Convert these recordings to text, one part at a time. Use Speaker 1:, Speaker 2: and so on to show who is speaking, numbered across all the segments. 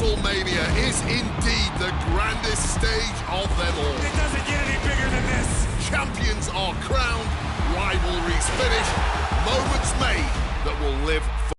Speaker 1: WrestleMania is indeed the grandest stage of them all.
Speaker 2: It doesn't get any bigger than this.
Speaker 1: Champions are crowned, rivalries finished, moments made that will live forever.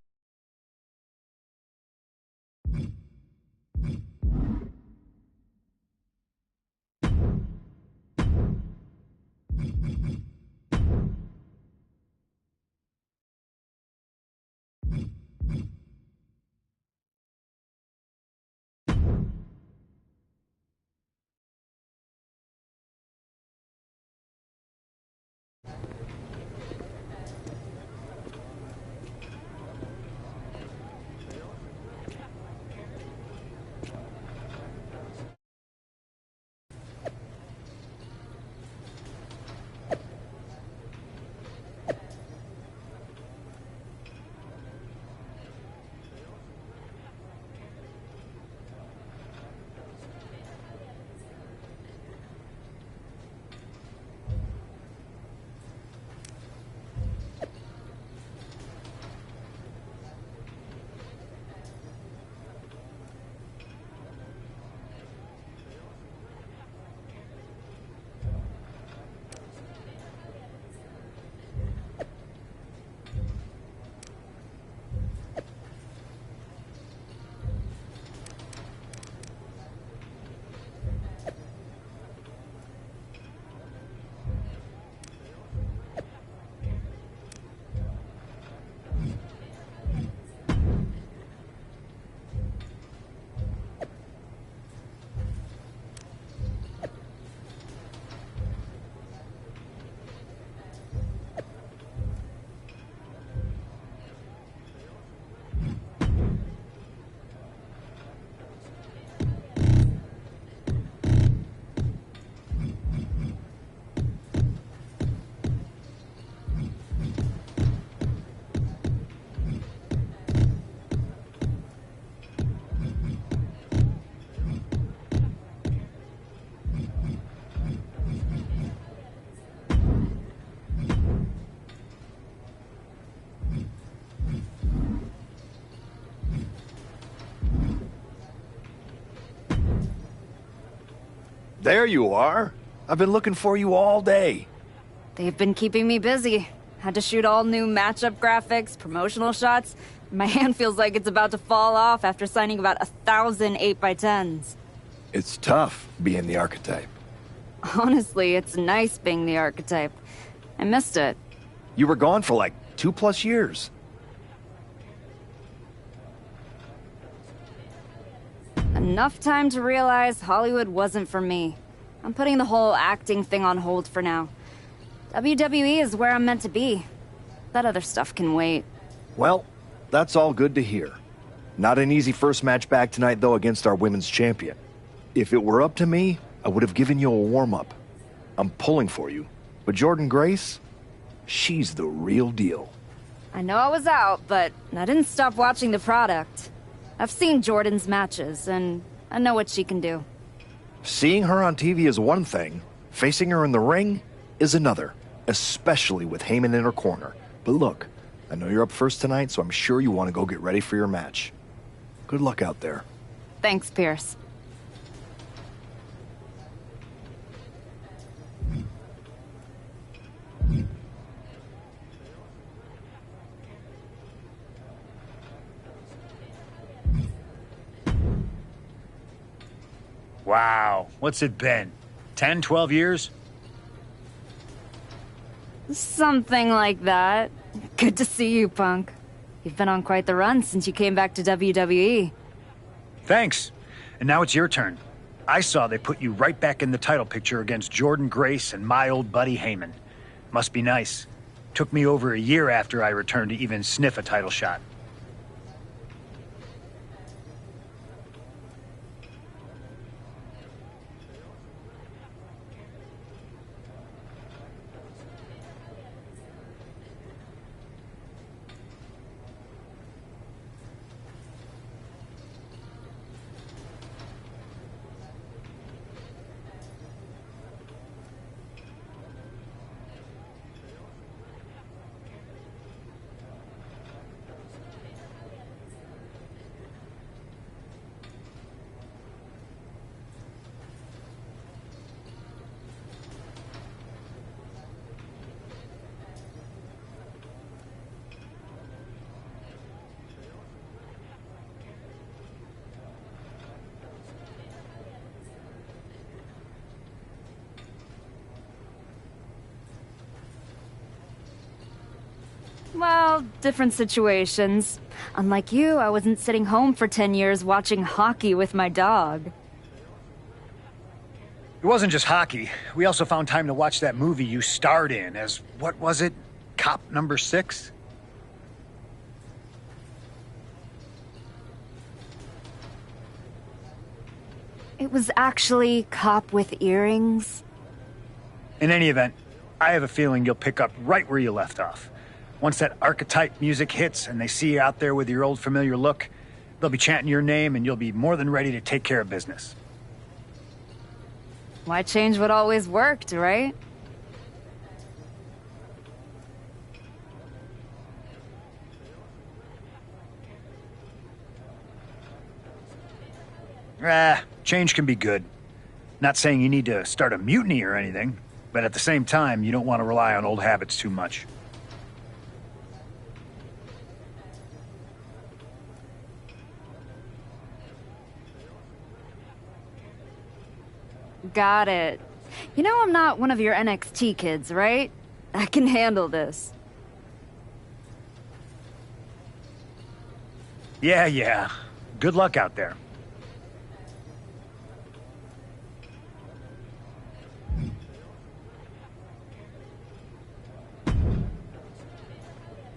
Speaker 3: There you are. I've been looking for you all day.
Speaker 4: They've been keeping me busy. Had to shoot all new matchup graphics, promotional shots. My hand feels like it's about to fall off after signing about 1,000 8x10s.
Speaker 3: It's tough being the archetype.
Speaker 4: Honestly, it's nice being the archetype. I missed it.
Speaker 3: You were gone for like 2+ years.
Speaker 4: Enough time to realize Hollywood wasn't for me. I'm putting the whole acting thing on hold for now. WWE is where I'm meant to be. That other stuff can wait.
Speaker 3: Well, that's all good to hear. Not an easy first match back tonight, though, against our women's champion. If it were up to me, I would have given you a warm-up. I'm pulling for you. But Jordynne Grace, she's the real deal.
Speaker 4: I know I was out, but I didn't stop watching the product. I've seen Jordynne's matches, and I know what she can do.
Speaker 3: Seeing her on TV is one thing. Facing her in the ring is another, especially with Heyman in her corner. But look, I know you're up first tonight, so I'm sure you want to go get ready for your match. Good luck out there.
Speaker 4: Thanks, Pierce.
Speaker 2: Wow, what's it been? 10, 12 years?
Speaker 4: Something like that. Good to see you, Punk. You've been on quite the run since you came back to WWE.
Speaker 2: Thanks. And now it's your turn. I saw they put you right back in the title picture against Jordynne Grace and my old buddy Heyman. Must be nice. Took me over a year after I returned to even sniff a title shot.
Speaker 4: Well, different situations. Unlike you, I wasn't sitting home for 10 years watching hockey with my dog.
Speaker 2: It wasn't just hockey. We also found time to watch that movie you starred in as, what was it? Cop number 6?
Speaker 4: It was actually Cop with Earrings.
Speaker 2: In any event, I have a feeling you'll pick up right where you left off. Once that archetype music hits and they see you out there with your old familiar look, they'll be chanting your name and you'll be more than ready to take care of business.
Speaker 4: Why change what always worked, right?
Speaker 2: Change can be good. Not saying you need to start a mutiny or anything, but at the same time, you don't want to rely on old habits too much.
Speaker 4: Got it. You know I'm not one of your NXT kids, right? I can handle this.
Speaker 2: Yeah. Good luck out there.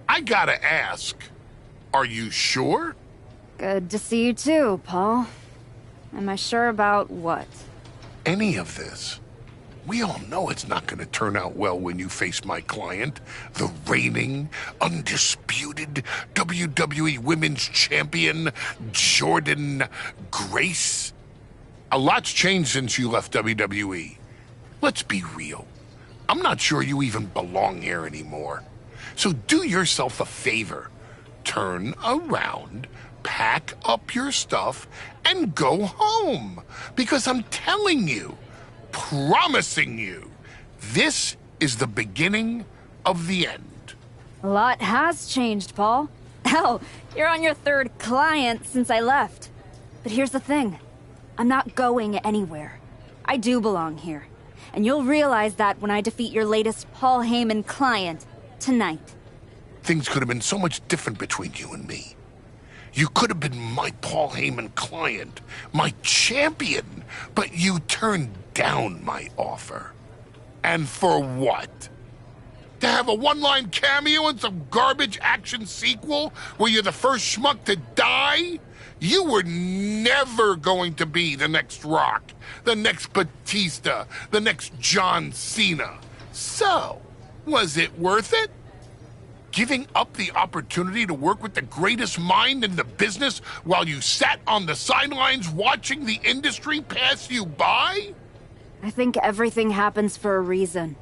Speaker 1: I gotta ask, are you sure?
Speaker 4: Good to see you too, Paul. Am I sure about what?
Speaker 1: Any of this? We all know it's not gonna turn out well when you face my client, the reigning, undisputed WWE Women's Champion, Jordan Grace. A lot's changed since you left WWE. Let's be real. I'm not sure you even belong here anymore. So do yourself a favor. Turn around, pack up your stuff, and go home. Because I'm telling you, promising you, this is the beginning of the end.
Speaker 4: A lot has changed, Paul. Hell, you're on your 3rd client since I left. But here's the thing. I'm not going anywhere. I do belong here. And you'll realize that when I defeat your latest Paul Heyman client tonight.
Speaker 1: Things could have been so much different between you and me. You could have been my Paul Heyman client, my champion, but you turned down my offer. And for what? To have a one-line cameo in some garbage action sequel where you're the first schmuck to die? You were never going to be the next Rock, the next Batista, the next John Cena. So, was it worth it? Giving up the opportunity to work with the greatest mind in the business while you sat on the sidelines watching the industry pass you by?
Speaker 4: I think everything happens for a reason.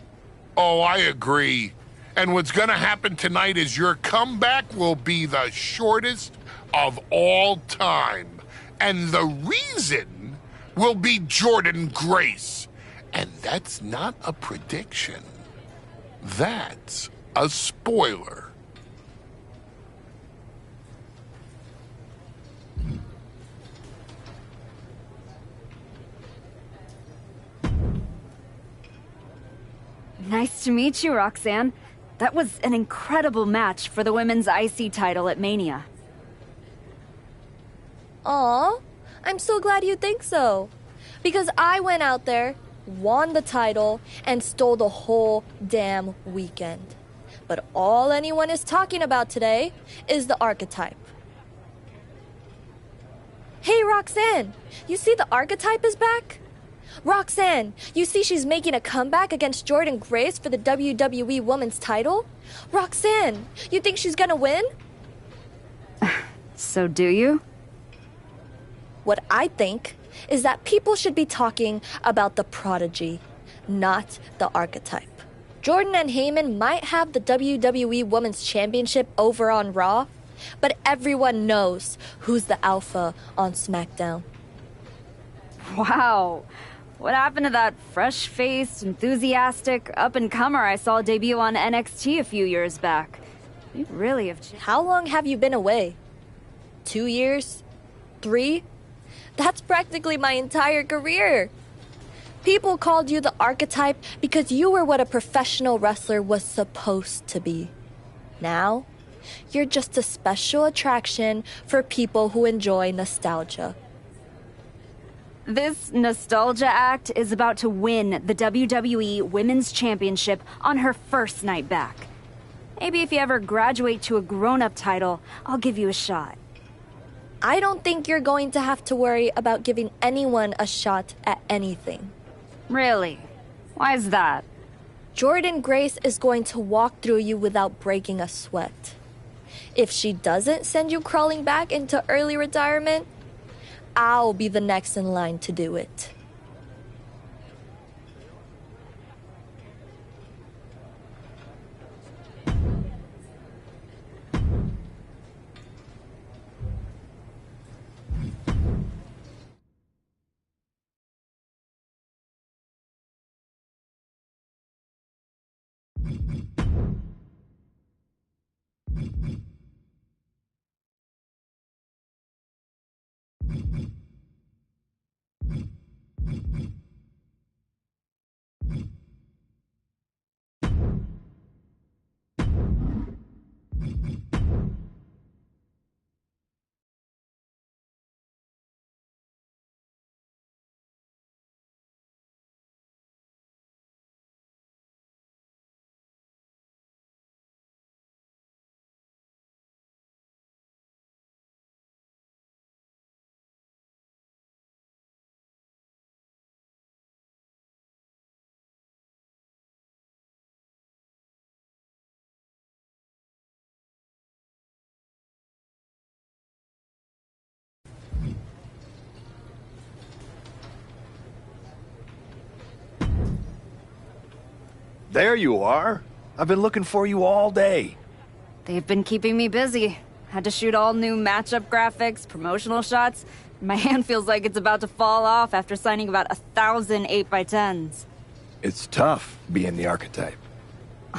Speaker 1: Oh, I agree. And what's gonna happen tonight is your comeback will be the shortest of all time. And the reason will be Jordan Grace. And that's not a prediction. That's a spoiler.
Speaker 4: Nice to meet you, Roxanne. That was an incredible match for the women's IC title at Mania.
Speaker 5: Aw, I'm so glad you think so. Because I went out there, won the title, and stole the whole damn weekend. But all anyone is talking about today is the archetype. Hey, Roxanne, you see the archetype is back? Roxanne, you see she's making a comeback against Jordan Grace for the WWE Women's title? Roxanne, you think she's gonna win?
Speaker 4: So do you?
Speaker 5: What I think is that people should be talking about the prodigy, not the archetype. Jordan and Heyman might have the WWE Women's Championship over on Raw, but everyone knows who's the alpha on SmackDown.
Speaker 4: Wow. What happened to that fresh-faced, enthusiastic up-and-comer I saw debut on NXT a few years back? You really have changed.
Speaker 5: How long have you been away? 2 years? 3? That's practically my entire career. People called you the archetype because you were what a professional wrestler was supposed to be. Now, you're just a special attraction for people who enjoy nostalgia.
Speaker 4: This nostalgia act is about to win the WWE Women's Championship on her first night back. Maybe if you ever graduate to a grown-up title, I'll give you a shot.
Speaker 5: I don't think you're going to have to worry about giving anyone a shot at anything.
Speaker 4: Really? Why is that?
Speaker 5: Jordan Grace is going to walk through you without breaking a sweat. If she doesn't send you crawling back into early retirement, I'll be the next in line to do it.
Speaker 3: There you are. I've been looking for you all day.
Speaker 4: They've been keeping me busy. Had to shoot all new matchup graphics, promotional shots. My hand feels like it's about to fall off after signing about 1,000 8x10s.
Speaker 3: It's tough being the archetype.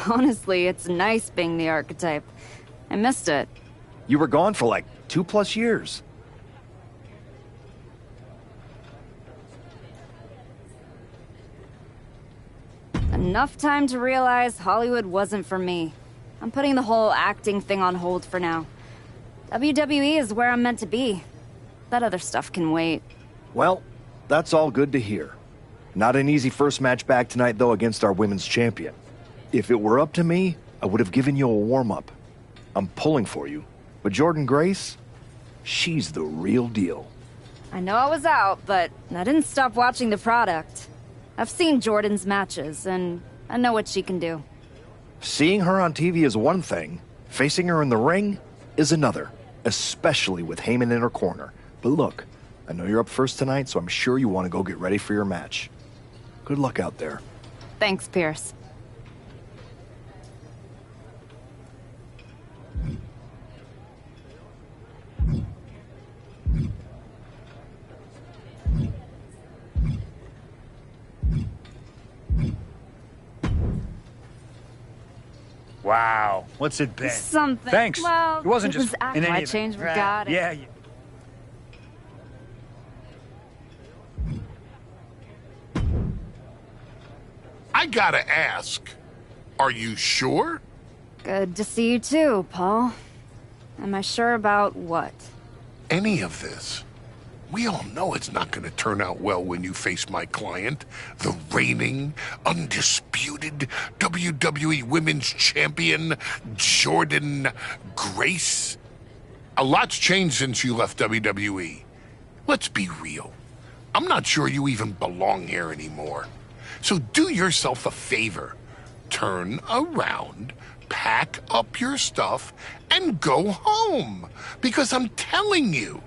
Speaker 4: Honestly, it's nice being the archetype. I missed it.
Speaker 3: You were gone for like 2+ years.
Speaker 4: Enough time to realize Hollywood wasn't for me. I'm putting the whole acting thing on hold for now. WWE is where I'm meant to be. That other stuff can wait.
Speaker 3: Well, that's all good to hear. Not an easy first match back tonight, though, against our women's champion. If it were up to me, I would have given you a warm-up. I'm pulling for you. But Jordan Grace, she's the real deal.
Speaker 4: I know I was out, but I didn't stop watching the product. I've seen Jordan's matches, and I know what she can do.
Speaker 3: Seeing her on TV is one thing. Facing her in the ring is another, especially with Heyman in her corner. But look, I know you're up first tonight, so I'm sure you want to go get ready for your match. Good luck out there.
Speaker 4: Thanks, Pierce.
Speaker 2: Wow, what's it been?
Speaker 4: Something.
Speaker 2: Thanks.
Speaker 4: Well,
Speaker 2: it wasn't
Speaker 4: it
Speaker 2: just
Speaker 4: was after
Speaker 2: in any
Speaker 4: I
Speaker 2: event.
Speaker 4: changed my god.
Speaker 2: Yeah.
Speaker 1: I gotta ask, are you sure?
Speaker 4: Good to see you too, Paul. Am I sure about what?
Speaker 1: Any of this? We all know it's not gonna turn out well when you face my client, the reigning, undisputed WWE Women's Champion, Jordan Grace. A lot's changed since you left WWE. Let's be real. I'm not sure you even belong here anymore. So do yourself a favor. Turn around, pack up your stuff, and go home. Because I'm telling you,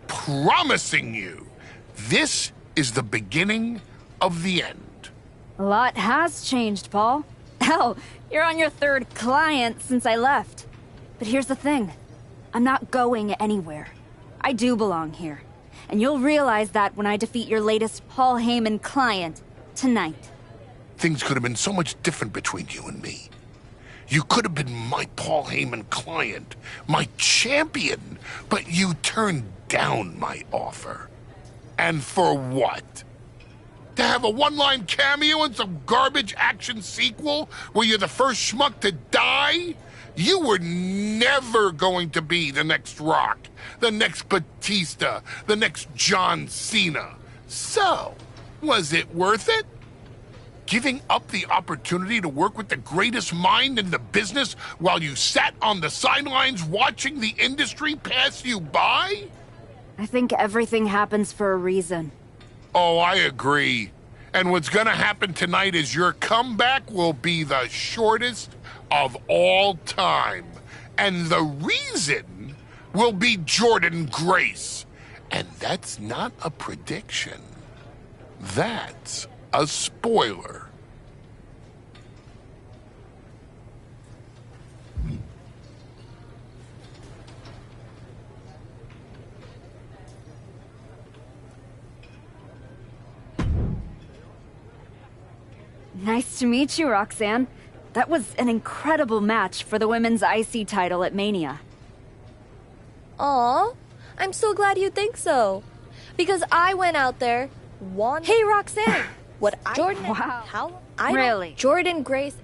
Speaker 1: promising you, this is the beginning of the end.
Speaker 4: A lot has changed, Paul. Hell, you're on your third client since I left. But here's the thing. I'm not going anywhere. I do belong here. And you'll realize that when I defeat your latest Paul Heyman client tonight.
Speaker 1: Things could have been so much different between you and me. You could have been my Paul Heyman client, my champion, but you turned down my offer. And for what? To have a one-line cameo in some garbage action sequel where you're the first schmuck to die? You were never going to be the next Rock, the next Batista, the next John Cena. So, was it worth it? Giving up the opportunity to work with the greatest mind in the business while you sat on the sidelines watching the industry pass you by?
Speaker 4: I think everything happens for a reason.
Speaker 1: Oh, I agree. And what's gonna happen tonight is your comeback will be the shortest of all time. And the reason will be Jordynne Grace. And that's not a prediction. That's a spoiler.
Speaker 4: Nice to meet you, Roxanne. That was an incredible match for the women's IC title at Mania.
Speaker 5: Aw, I'm so glad you think so. Because I went out there, won. Hey, Roxanne! What I... Jordan...
Speaker 4: Wow.
Speaker 5: How... I
Speaker 4: Really?
Speaker 5: Jordynne Grace...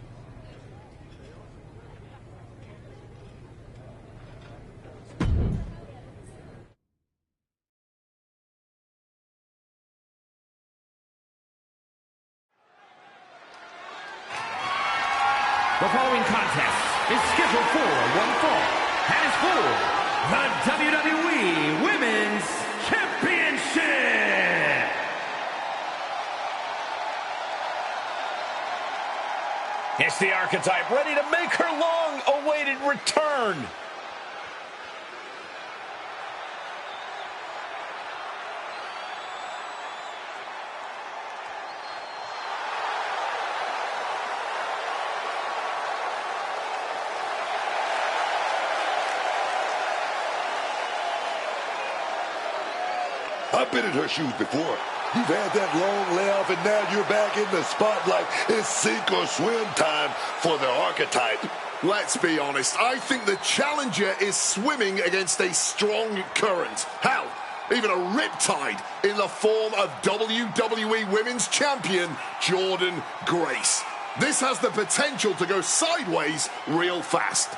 Speaker 6: The following contest is scheduled for one fall and is for the WWE Women's Championship. It's the Archetype ready to make her long-awaited return.
Speaker 7: I've been in her shoes before. You've had that long layoff, and now you're back in the spotlight. It's sink or swim time for the Archetype.
Speaker 8: Let's be honest. I think the challenger is swimming against a strong current. Hell, even a riptide in the form of WWE Women's Champion Jordynne Grace. This has the potential to go sideways real fast.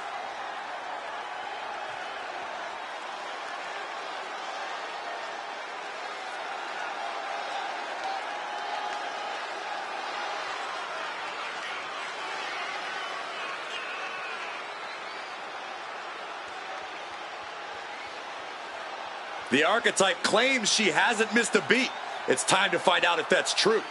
Speaker 9: The Archetype claims she hasn't missed a beat. It's time to find out if that's true.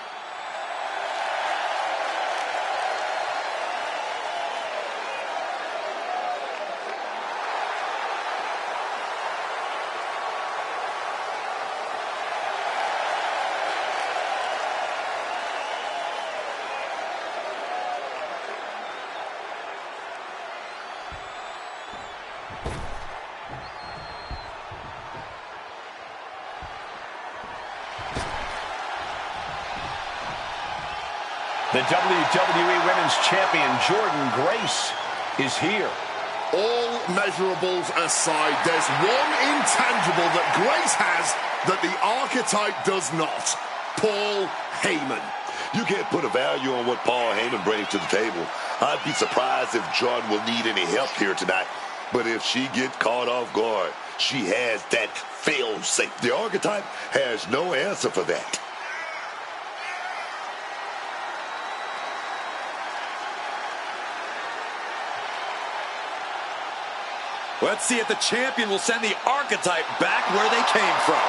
Speaker 6: The WWE Women's Champion, Jordynne Grace, is here.
Speaker 8: All measurables aside, there's one intangible that Grace has that the Archetype does not. Paul Heyman.
Speaker 7: You can't put a value on what Paul Heyman brings to the table. I'd be surprised if Jordan will need any help here tonight. But if she gets caught off guard, she has that fail-safe. The Archetype has no answer for that.
Speaker 9: Let's see if the champion will send the Archetype back where they came from.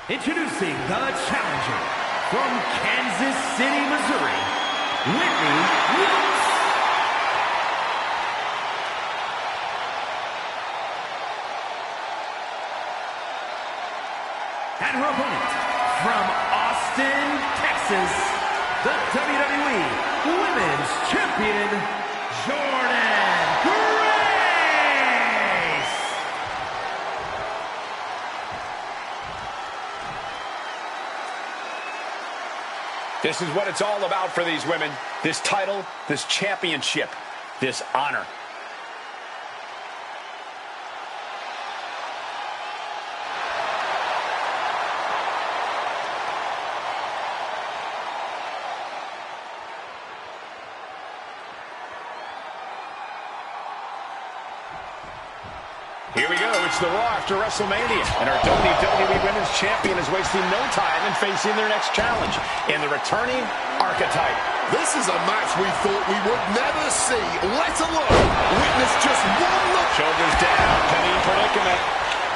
Speaker 6: Introducing the challenger from Kansas City, Missouri, Whitney. And her opponent from Austin, Texas, the WWE Women's Champion, Jordynne Grace.
Speaker 10: This is what it's all about for these women. This title, this championship, this honor. Here we go. It's the Raw after WrestleMania. And our WWE Women's Champion is wasting no time in facing their next challenge in the returning Archetype.
Speaker 8: This is a match we thought we would never see, let alone witness just one look.
Speaker 10: Shoulders down, penny predicament.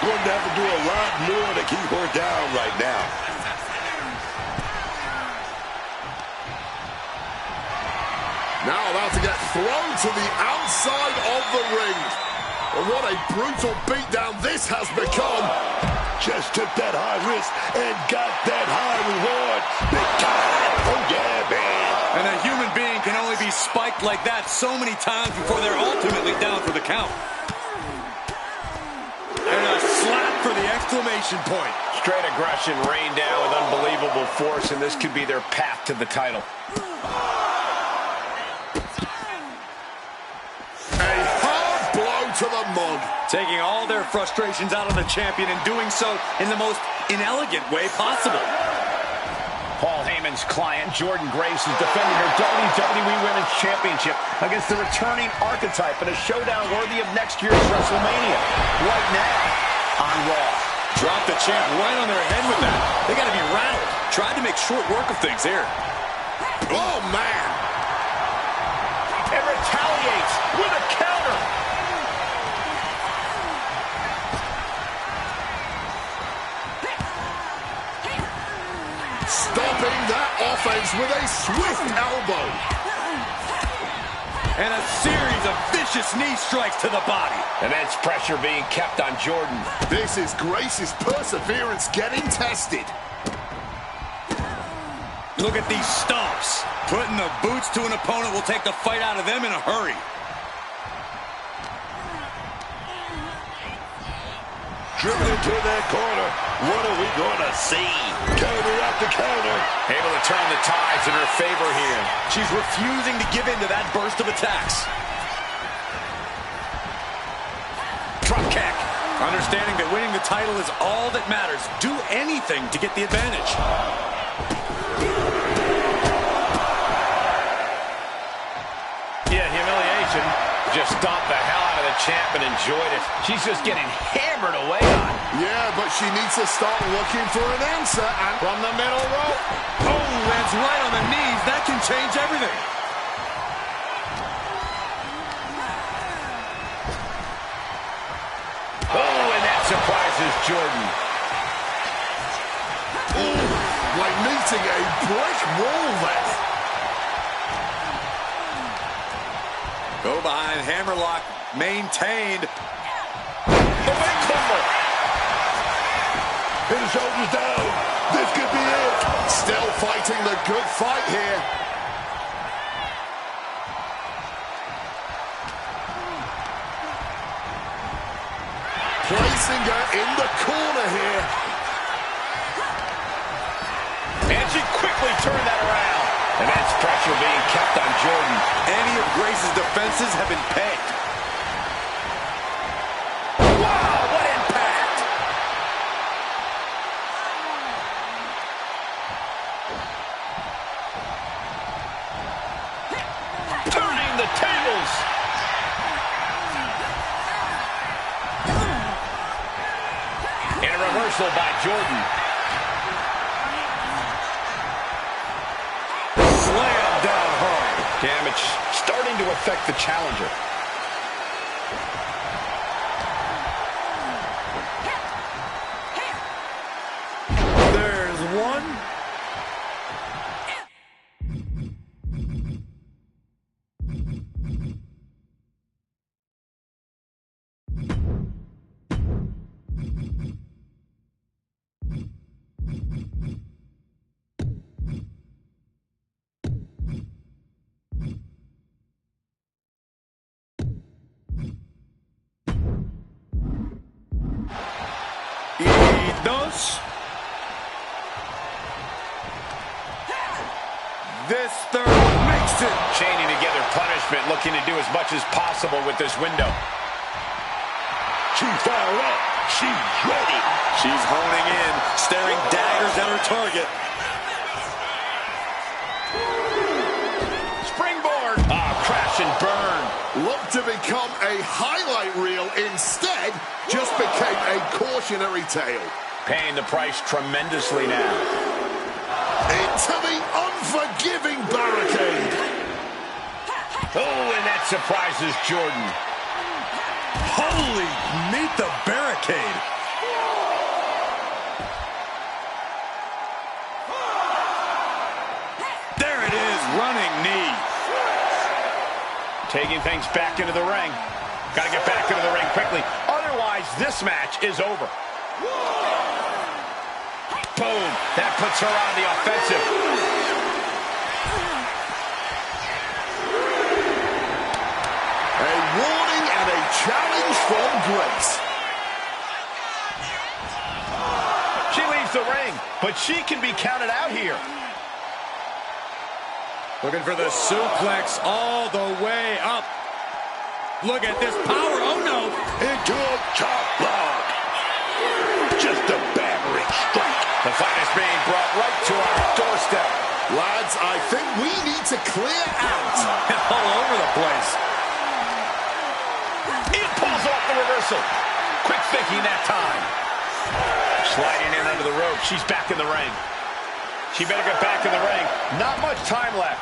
Speaker 7: Going to have to do a lot more to keep her down right now.
Speaker 8: Now about to get thrown to the outside of the ring. What a brutal beatdown this has become.
Speaker 7: Just took that high risk and got that high reward. Big time. Oh, yeah, man.
Speaker 9: And a human being can only be spiked like that so many times before they're ultimately down for the count. And a slap for the exclamation point.
Speaker 10: Straight aggression rained down with unbelievable force, and this could be their path to the title.
Speaker 8: To the mug.
Speaker 9: Taking all their frustrations out on the champion and doing so in the most inelegant way possible.
Speaker 10: Paul Heyman's client, Jordan Grace, is defending her WWE Women's Championship against the returning Archetype in a showdown worthy of next year's WrestleMania. Right now on Raw.
Speaker 9: Dropped the champ right on their head with that. They got to be rattled. Tried to make short work of things here.
Speaker 8: Oh, man.
Speaker 10: And retaliates with a counter.
Speaker 8: Stopping that offense with a swift elbow.
Speaker 9: And a series of vicious knee strikes to the body.
Speaker 10: Immense pressure being kept on Jordan.
Speaker 8: This is Grace's perseverance getting tested.
Speaker 9: Look at these stomps. Putting the boots to an opponent will take the fight out of them in a hurry.
Speaker 7: Driven into that corner. What are we going to see? Counter after counter.
Speaker 10: Able to turn the tides in her favor here.
Speaker 9: She's refusing to give in to that burst of attacks. Drop kick. Understanding that winning the title is all that matters. Do anything to get the advantage.
Speaker 10: Yeah, humiliation. Just stomped the hell out of the champ and enjoyed it. She's just getting hammered away on.
Speaker 8: Yeah, but she needs to start looking for an answer. And
Speaker 10: from the middle rope.
Speaker 9: Oh, lands right on the knees. That can change everything.
Speaker 10: Oh, and that surprises Jordan.
Speaker 8: Ooh, like meeting a brick wall there.
Speaker 9: Go behind, hammerlock maintained.
Speaker 10: The big cover.
Speaker 7: And the shoulders down. This could be it.
Speaker 8: Still fighting the good fight here. Placing her in the corner here.
Speaker 10: And she quickly turned that around. Immense pressure being kept on Jordan.
Speaker 9: Any of Grace's defenses have been pegged.
Speaker 10: Wow, what impact! Turning the tables. And a reversal by Jordan.
Speaker 9: Slam down hard.
Speaker 10: Damage starting to affect the challenger.
Speaker 9: There's one. Y dos. This third one makes it.
Speaker 10: Chaining together punishment, looking to do as much as possible with this window.
Speaker 7: She's fired up. She's ready.
Speaker 9: She's honing in, staring daggers at her target.
Speaker 10: Springboard. Crash and burn.
Speaker 8: Looked to become a highlight reel. Instead, just became a cautionary tale.
Speaker 10: Paying the price tremendously now.
Speaker 8: Into the unforgiving barricade.
Speaker 10: Oh, and that surprises Jordan.
Speaker 9: Holy, meet the barricade. There it is, running knee.
Speaker 10: Taking things back into the ring. Got to get back into the ring quickly. Otherwise, this match is over. Boom. That puts her on the offensive.
Speaker 8: A warning and a challenge from Grace.
Speaker 10: She leaves the ring, but she can be counted out here.
Speaker 9: Looking for the suplex all the way up. Look at this power. Oh, no.
Speaker 7: Into a chop block. Just a battering strike.
Speaker 10: The fight is being brought right to our doorstep.
Speaker 8: Lads, I think we need to clear out.
Speaker 9: All over the place.
Speaker 10: It pulls off the reversal. Quick thinking that time. Sliding in under the rope. She's back in the ring. She better get back in the ring. Not much time left.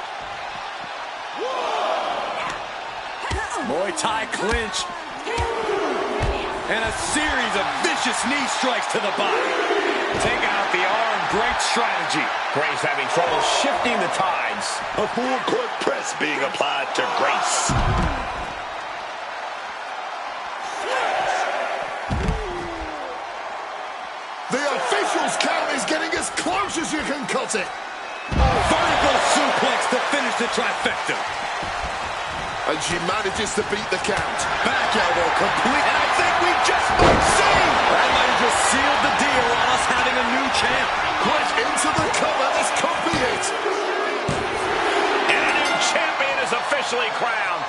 Speaker 9: Muay Thai clinch. And a series of vicious knee strikes to the body. Taking out the arm, great strategy.
Speaker 10: Grace having trouble shifting the tides.
Speaker 7: A full court press being applied to Grace.
Speaker 8: The official's count is getting as close as you can cut it.
Speaker 9: Vertical suplex to finish the trifecta.
Speaker 8: And she manages to beat the count.
Speaker 9: Back elbow complete. And I think we just might see. That might have just sealed the deal on us having a new champ.
Speaker 8: Push into the cover. This could be it.
Speaker 10: And a new champion is officially crowned.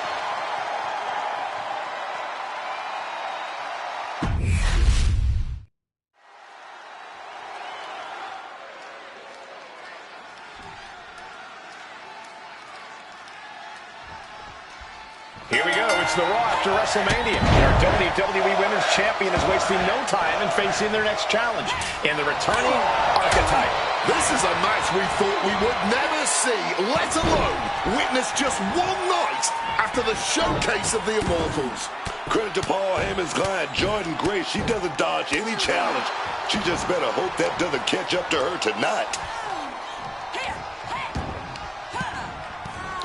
Speaker 10: Here we go. It's the Raw after WrestleMania. Our WWE Women's Champion is wasting no time in facing their next challenge in the returning Archetype.
Speaker 8: This is a match we thought we would never see, let alone witness just one night after the showcase of the Immortals.
Speaker 7: Credit to Paul Heyman's client, Jordan Grace. She doesn't dodge any challenge. She just better hope that doesn't catch up to her tonight.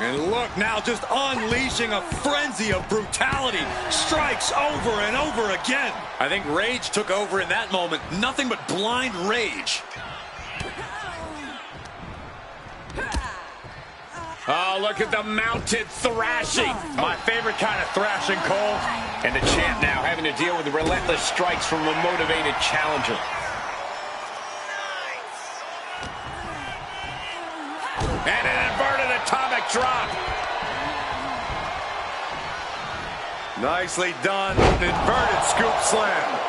Speaker 9: And look now, just unleashing a frenzy of brutality. Strikes over and over again. I think rage took over in that moment. Nothing but blind rage.
Speaker 10: Oh, look at the mounted thrashing. My favorite kind of thrashing, Cole. And the champ now having to deal with the relentless strikes from a motivated challenger. And an inverted atomic drop.
Speaker 9: Nicely done. Inverted scoop slam.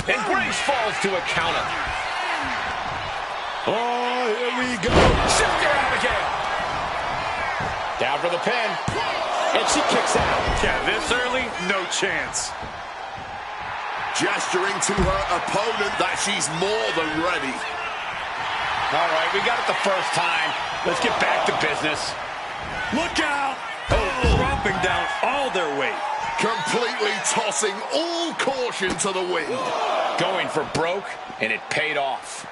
Speaker 10: And Grace falls to a counter.
Speaker 7: Oh, here we go.
Speaker 10: Sister Abigail. Down for the pin. And she kicks out.
Speaker 9: Yeah, this early, no chance.
Speaker 8: Gesturing to her opponent that she's more than ready.
Speaker 10: All right, we got it the first time. Let's get back to business.
Speaker 9: Look out! Dropping down all their weight.
Speaker 8: Completely tossing all caution to the wind.
Speaker 10: Going for broke, and it paid off.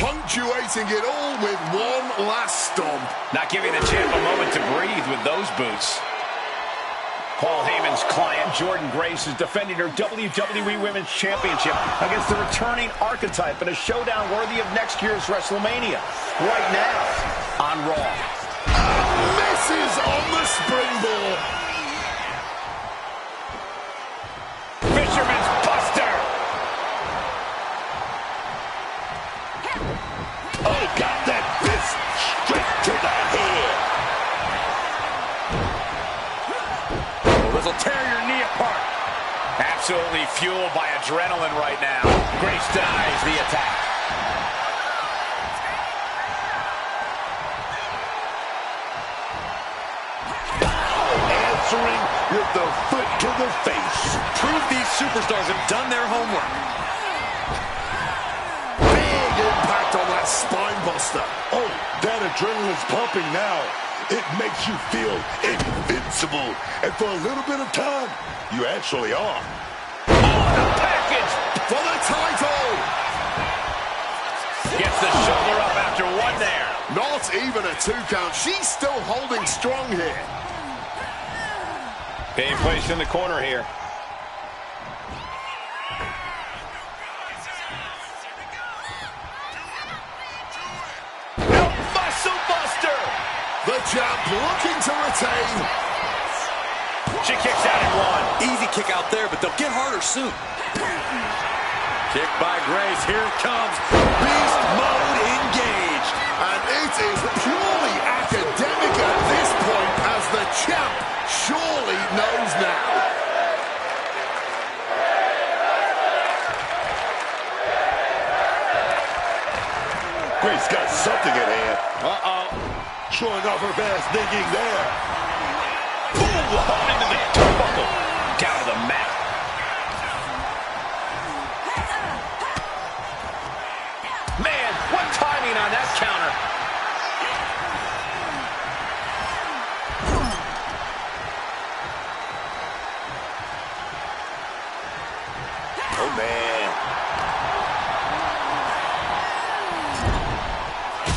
Speaker 8: Punctuating it all with one last stomp.
Speaker 10: Not giving the champ a moment to breathe with those boots. Paul Heyman's client, Jordan Grace, is defending her WWE Women's Championship against the returning Archetype in a showdown worthy of next year's WrestleMania. Right now on Raw.
Speaker 8: Miss misses on the springboard.
Speaker 10: Fisherman's Buster.
Speaker 7: Oh, got that fist straight to the head.
Speaker 10: Oh, this will tear your knee apart. Absolutely fueled by adrenaline right now. Grace denies the attack.
Speaker 7: Answering with the foot to the face.
Speaker 9: Prove these superstars have done their homework.
Speaker 8: Big impact on that spine buster.
Speaker 7: Oh, that adrenaline's pumping now. It makes you feel invincible. And for a little bit of time, you actually are.
Speaker 10: Oh, the package
Speaker 8: For the title.
Speaker 10: gets the shoulder up after one there.
Speaker 8: Not even a 2 count. She's still holding strong here.
Speaker 10: Being placed in the corner here. Muscle Buster.
Speaker 8: The champ looking to retain.
Speaker 10: She kicks out in one.
Speaker 9: Easy kick out there, but they'll get harder soon. Kick by Grace. Here it comes. Beast mode engaged.
Speaker 8: And it is purely academic at this point, as the champ surely knows now.
Speaker 7: Grace got something at hand. Showing off her vast thinking there.
Speaker 10: Boom! Home into the turnbuckle. Down to the mat. Man, what timing on that counter.
Speaker 7: Oh, man.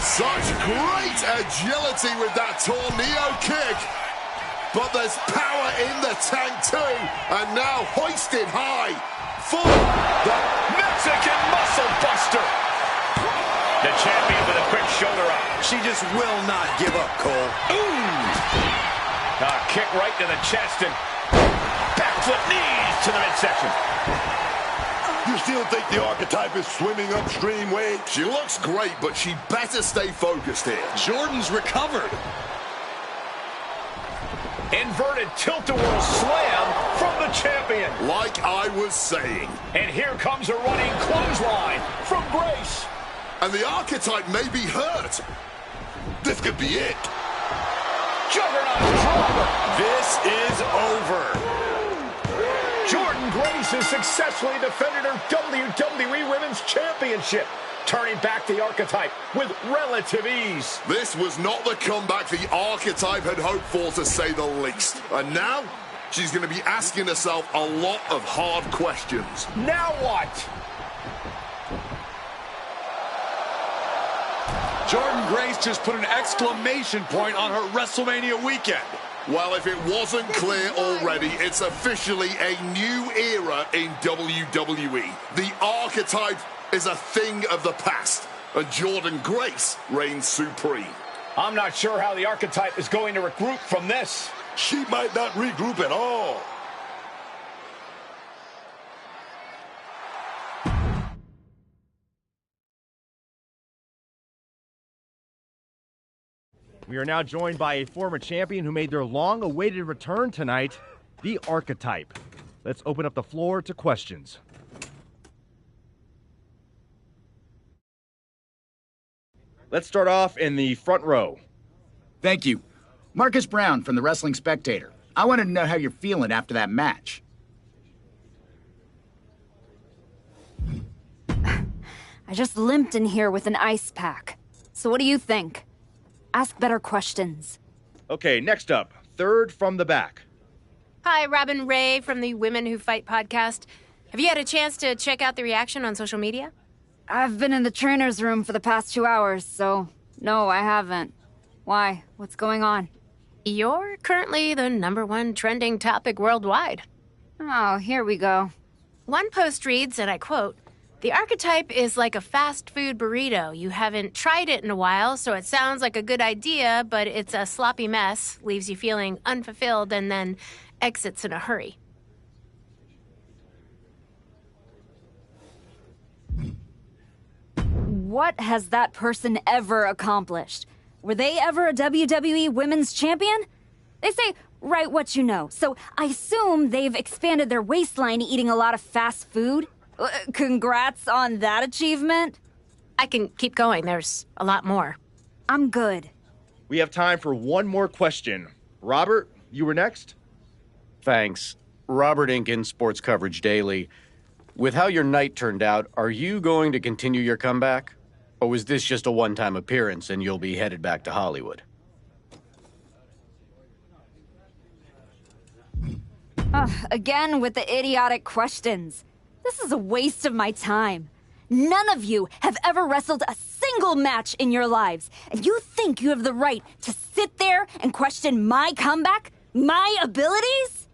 Speaker 8: Such great agility with that tornado kick. But there's power in the tank too. And now hoisted high. For the
Speaker 10: Mexican Muscle Buster. The champion with a quick shoulder up.
Speaker 9: She just will not give up, Cole.
Speaker 10: Ooh! A kick right to the chest and backflip knees to the midsection.
Speaker 7: You still think the archetype is swimming upstream, Wade?
Speaker 8: She looks great, but she better stay focused here.
Speaker 9: Jordan's recovered.
Speaker 10: Inverted tilt-a-whirl slam from the champion.
Speaker 8: Like I was saying.
Speaker 10: And here comes a running clothesline from Grace.
Speaker 8: And the archetype may be hurt.
Speaker 7: This could be it.
Speaker 10: Juggernaut driver.
Speaker 9: This is over.
Speaker 10: Jordan Grace has successfully defended her WWE Women's Championship, turning back the archetype with relative ease.
Speaker 8: This was not the comeback the archetype had hoped for, to say the least. And now, she's going to be asking herself a lot of hard questions.
Speaker 10: Now what?
Speaker 9: Jordan Grace just put an exclamation point on her WrestleMania weekend.
Speaker 8: Well, if it wasn't clear already, it's officially a new era in WWE. The archetype is a thing of the past, and Jordan Grace reigns supreme.
Speaker 10: I'm not sure how the archetype is going to regroup from this.
Speaker 7: She might not regroup at all.
Speaker 11: We are now joined by a former champion who made their long-awaited return tonight, the Archetype. Let's open up the floor to questions. Let's start off in the front row.
Speaker 12: Thank you. Marcus Brown from the Wrestling Spectator. I wanted to know how you're feeling after that match.
Speaker 4: I just limped in here with an ice pack. So what do you think? Ask better questions.
Speaker 11: Okay, next up, third from the back.
Speaker 13: Hi, Robin Ray from the Women Who Fight podcast. Have you had a chance to check out the reaction on social media?
Speaker 4: I've been in the trainer's room for the past 2 hours, so no, I haven't. Why? What's going on?
Speaker 13: You're currently the #1 trending topic worldwide.
Speaker 4: Oh, here we go.
Speaker 13: One post reads, and I quote, The archetype is like a fast food burrito. You haven't tried it in a while, so it sounds like a good idea, but it's a sloppy mess, leaves you feeling unfulfilled, and then exits in a hurry.
Speaker 4: What has that person ever accomplished? Were they ever a WWE Women's Champion? They say, write what you know, so I assume they've expanded their waistline eating a lot of fast food. Congrats on that achievement.
Speaker 13: I can keep going. There's a lot more.
Speaker 4: I'm good.
Speaker 11: We have time for one more question. Robert, you were next?
Speaker 14: Thanks. Robert Inkin, Sports Coverage Daily. With how your night turned out, are you going to continue your comeback? Or was this just a one-time appearance and you'll be headed back to Hollywood?
Speaker 4: Again with the idiotic questions. This is a waste of my time. None of you have ever wrestled a single match in your lives, and you think you have the right to sit there and question my comeback? My abilities?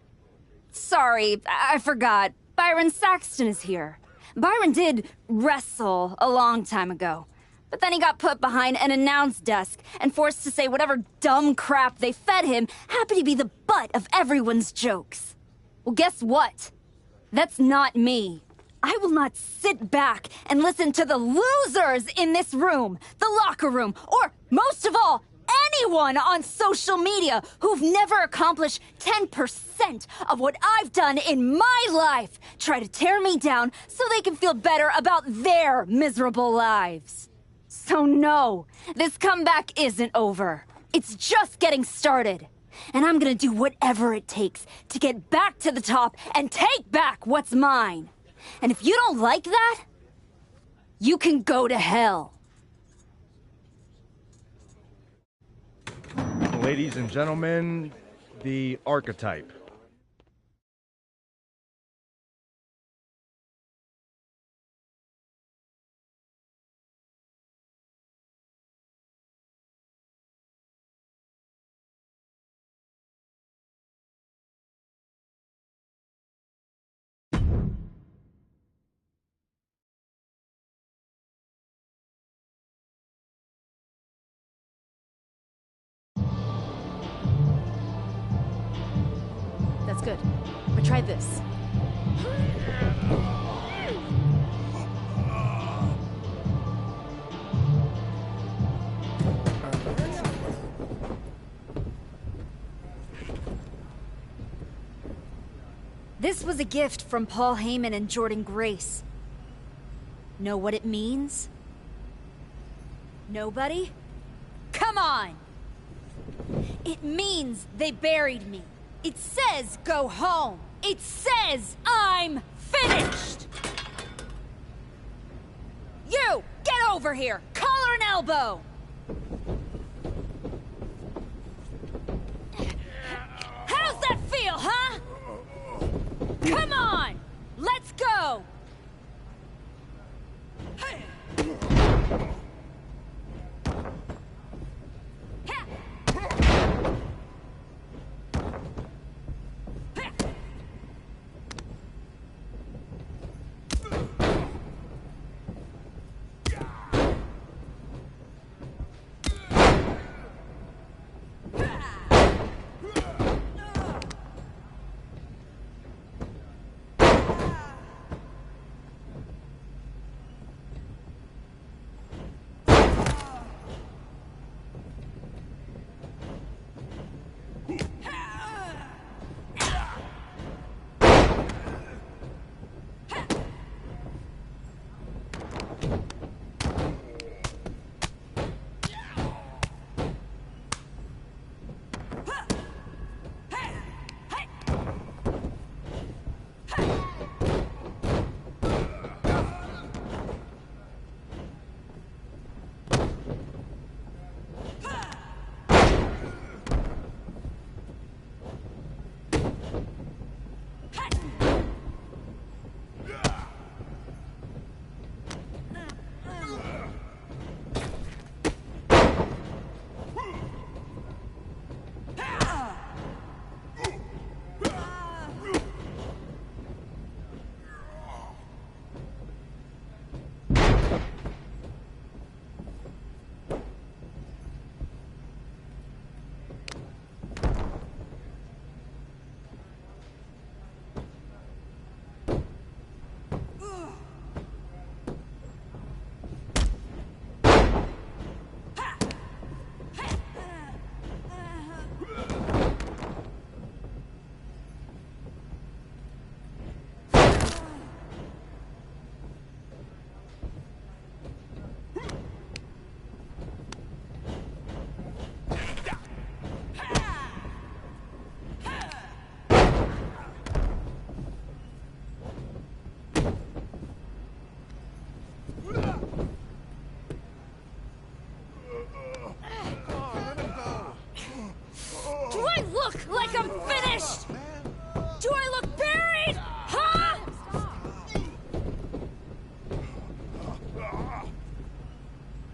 Speaker 4: Sorry, I forgot. Byron Saxton is here. Byron did wrestle a long time ago, but then he got put behind an announce desk and forced to say whatever dumb crap they fed him happened to be the butt of everyone's jokes. Well, guess what? That's not me. I will not sit back and listen to the losers in this room, the locker room, or most of all, anyone on social media who've never accomplished 10% of what I've done in my life try to tear me down so they can feel better about their miserable lives. So no, this comeback isn't over. It's just getting started. And I'm gonna do whatever it takes to get back to the top and take back what's mine. And if you don't like that, you can go to hell.
Speaker 11: Ladies and gentlemen, the archetype.
Speaker 4: That's good. But try this. This was a gift from Paul Heyman and Jordan Grace. Know what it means? Nobody? Come on! It means they buried me. It says go home. It says I'm finished! You! Get over here! Collar and elbow! How's that feel, huh? Come on! Let's go!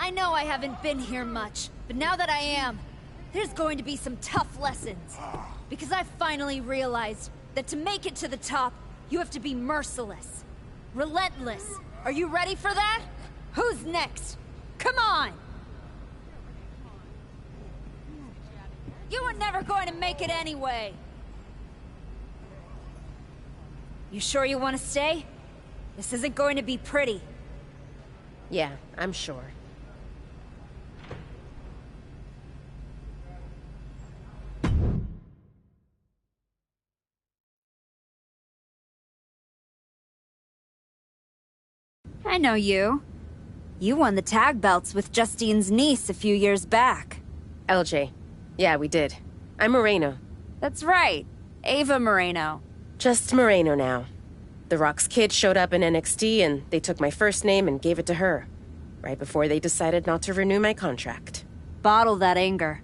Speaker 15: I know I haven't been here much, but now that I am, there's going to be some tough lessons. Because I finally realized that to make it to the top, you have to be merciless. Relentless. Are you ready for that? Who's next? Come on! You were never going to make it anyway! You sure you want to stay? This isn't going to be pretty.
Speaker 16: Yeah, I'm sure.
Speaker 4: I know you. You won the tag belts with Justine's niece a few years back.
Speaker 16: LJ. Yeah, we did. I'm Moreno.
Speaker 4: That's right. Ava Moreno.
Speaker 16: Just Moreno now. The Rock's kid showed up in NXT and they took my first name and gave it to her. Right before they decided not to renew my contract.
Speaker 4: Bottle that anger.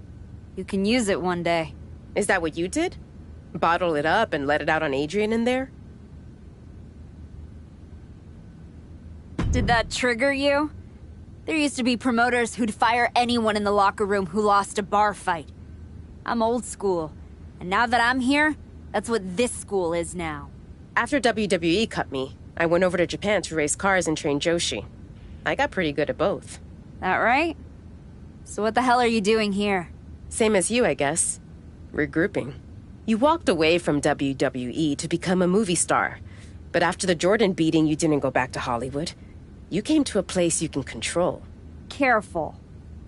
Speaker 4: You can use it one day.
Speaker 16: Is that what you did? Bottle it up and let it out on Adrian in there?
Speaker 4: Did that trigger you? There used to be promoters who'd fire anyone in the locker room who lost a bar fight. I'm old school, and now that I'm here, that's what this school is now.
Speaker 16: After WWE cut me, I went over to Japan to race cars and train Joshi. I got pretty good at both.
Speaker 4: That right? So what the hell are you doing here?
Speaker 16: Same as you, I guess. Regrouping. You walked away from WWE to become a movie star, but after the Jordan beating, you didn't go back to Hollywood. You came to a place you can control.
Speaker 4: Careful.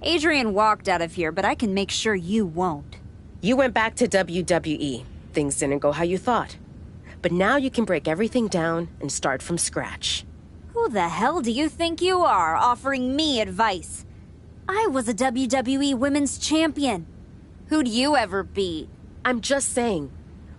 Speaker 4: Adrian walked out of here, but I can make sure you won't.
Speaker 16: You went back to WWE. Things didn't go how you thought. But now you can break everything down and start from scratch.
Speaker 4: Who the hell do you think you are, offering me advice? I was a WWE Women's Champion. Who'd you ever beat?
Speaker 16: I'm just saying,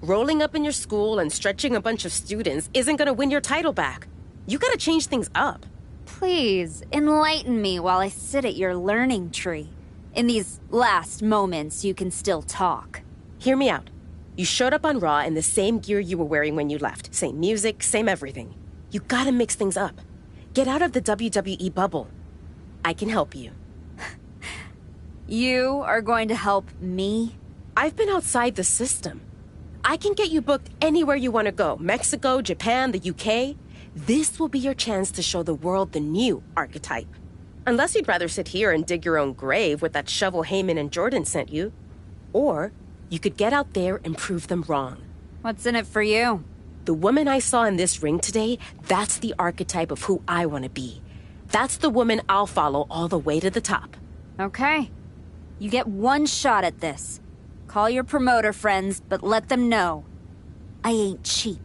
Speaker 16: rolling up in your school and stretching a bunch of students isn't gonna win your title back. You gotta change things up.
Speaker 4: Please, enlighten me while I sit at your learning tree. In these last moments, you can still talk.
Speaker 16: Hear me out. You showed up on Raw in the same gear you were wearing when you left. Same music, same everything. You gotta mix things up. Get out of the WWE bubble. I can help you.
Speaker 4: You are going to help me?
Speaker 16: I've been outside the system. I can get you booked anywhere you want to go. Mexico, Japan, the UK. This will be your chance to show the world the new archetype. Unless you'd rather sit here and dig your own grave with that shovel Heyman and Jordan sent you. Or you could get out there and prove them wrong.
Speaker 4: What's in it for you?
Speaker 16: The woman I saw in this ring today, that's the archetype of who I want to be. That's the woman I'll follow all the way to the top.
Speaker 4: Okay. You get one shot at this. Call your promoter friends, but let them know. I ain't cheap.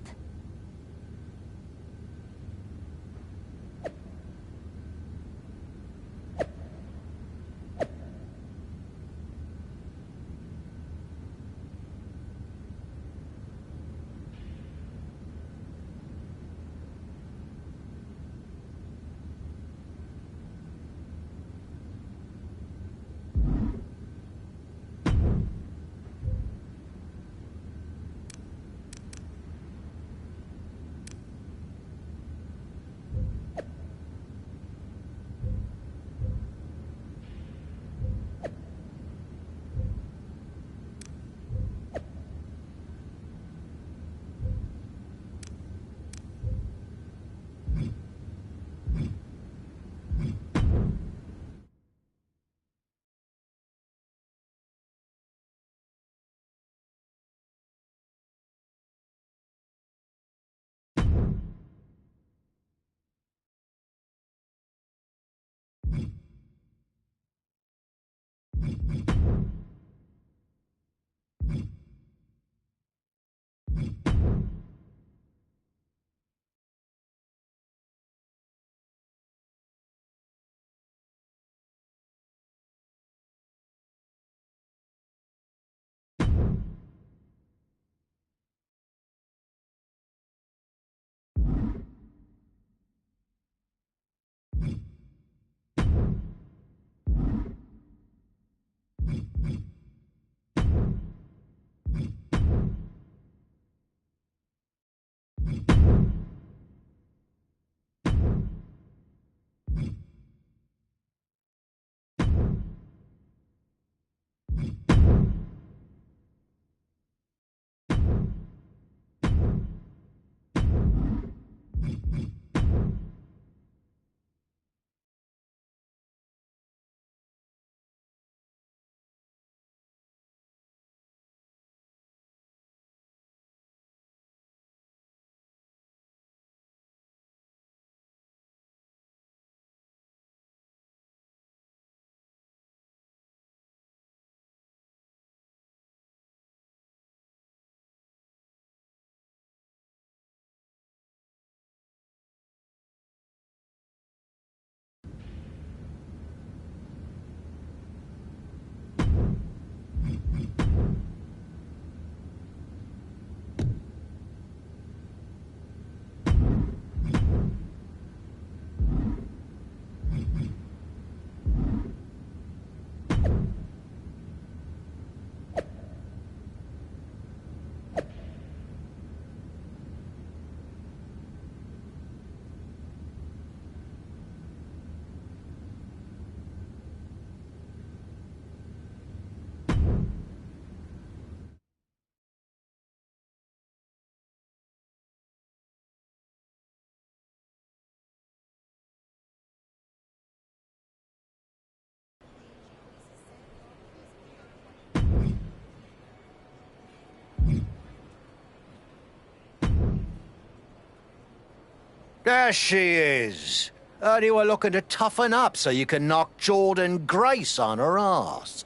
Speaker 17: There she is. Heard you were looking to toughen up so you can knock Jordan Grace on her ass.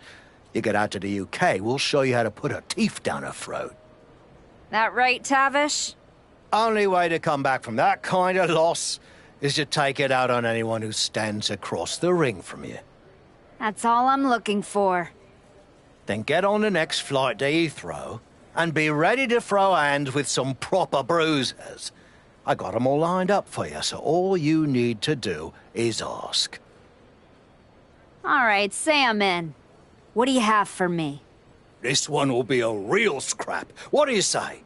Speaker 17: You get out to the UK, we'll show you how to put her teeth down her throat.
Speaker 4: That right, Tavish?
Speaker 17: Only way to come back from that kind of loss is to take it out on anyone who stands across the ring from you.
Speaker 4: That's all I'm looking for.
Speaker 17: Then get on the next flight to Heathrow and be ready to throw hands with some proper bruisers. I got 'em all lined up for you, so all you need to do is ask.
Speaker 4: All right, say I'm in. What do you have for me?
Speaker 17: This one will be a real scrap. What do you say?